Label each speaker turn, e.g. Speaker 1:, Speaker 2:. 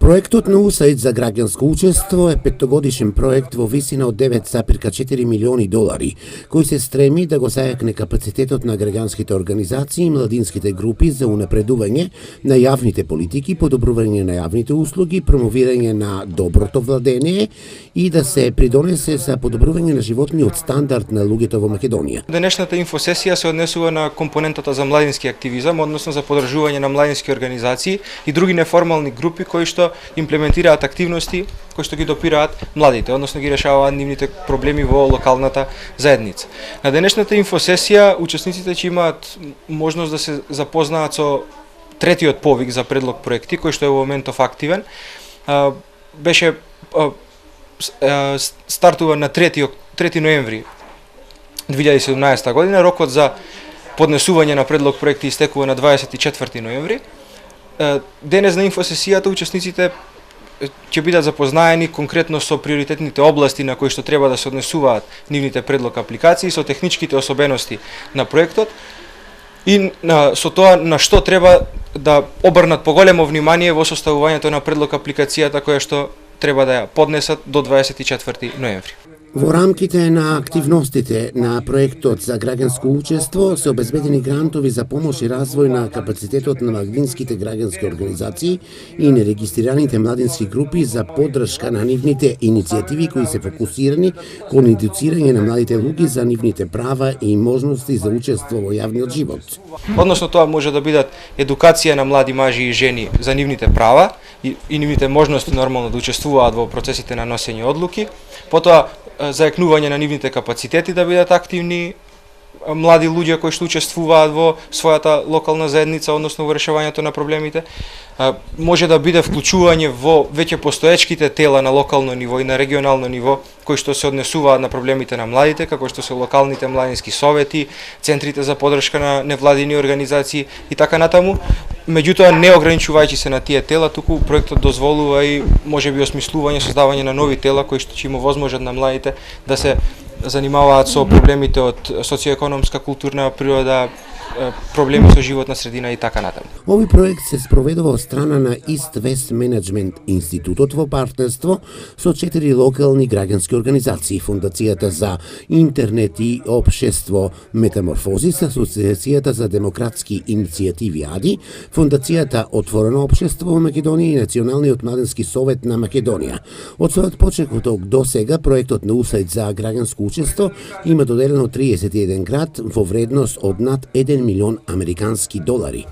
Speaker 1: Проектот на USAID за граѓанско учество е петтогодишен проект во висина од 9,4 милиони долари, кој се стреми да го зајакне капацитетот на граѓанските организации и младинските групи за унапредување на јавните политики, подобрување на јавните услуги, промовирање на доброто владење и да се придонесе за подобрување на животниот стандард на луѓето во Македонија.
Speaker 2: Денешната инфосесија се однесува на компонентата за младински активизам, односно за подржување на младински организации и други неформални групи кои што имплементираат активности кои што ги допираат младите, односно ги решаваат нивните проблеми во локалната заедница. На денешната инфосесија учесниците ќе имаат можност да се запознаат со третиот повик за предлог проекти кој што е во моментов активен. Беше стартува на 3 ноември 2017 година, рокот за поднесување на предлог проекти истекува на 24 ноември. Денес на инфосесијата учесниците ќе бидат запознаени конкретно со приоритетните области на кои што треба да се однесуваат нивните предлог апликации, со техничките особености на проектот и со тоа на што треба да обрнат поголемо внимание во составувањето на предлог апликацијата која што треба да ја поднесат до 24 ноември.
Speaker 1: Во рамките на активностите на проектот за граѓанско учество се обезбедени грантови за помош и развој на капацитетот на младинските граѓански организации и нерегистрираните младински групи за поддршка на нивните иницијативи кои се фокусирани кон едуцирање на младите луѓе за нивните права и можности за учество во јавниот живот.
Speaker 2: Односно тоа може да бидат едукација на млади мажи и жени за нивните права и нивните можности нормално да учествуваат во процесите на носење одлуки, потоа зајакнување на нивните капацитети да бидат активни млади луѓе кои што учествуваат во својата локална заедница, односно во решавањето на проблемите. Може да биде вклучување во веќе постоечките тела на локално ниво и на регионално ниво кои што се однесуваат на проблемите на младите, како што се локалните младински совети, центрите за поддршка на невладини организации и така натаму. Меѓутоа, не ограничувајќи се на тие тела, туку проектот дозволува и можеби осмислување, создавање на нови тела кои што ќе им овозможат на младите да се занимаваат со проблемите од социоекономска, културна природа, проблеми со животна средина и така натаму.
Speaker 1: Овој проект се спроведува од страна на East West Management Институтот во партнерство со 4 локални граѓански организации: Фондацијата за интернет и општество Метаморфозис, Асоцијацијата за демократски иницијативи АДИ, Фондацијата Отворено општество во Македонија и Националниот младински совет на Македонија. Од својот почеток до сега проектот на USAID за граѓанско учество има доделено 31 грант во вредност од над 1 милион американски долари.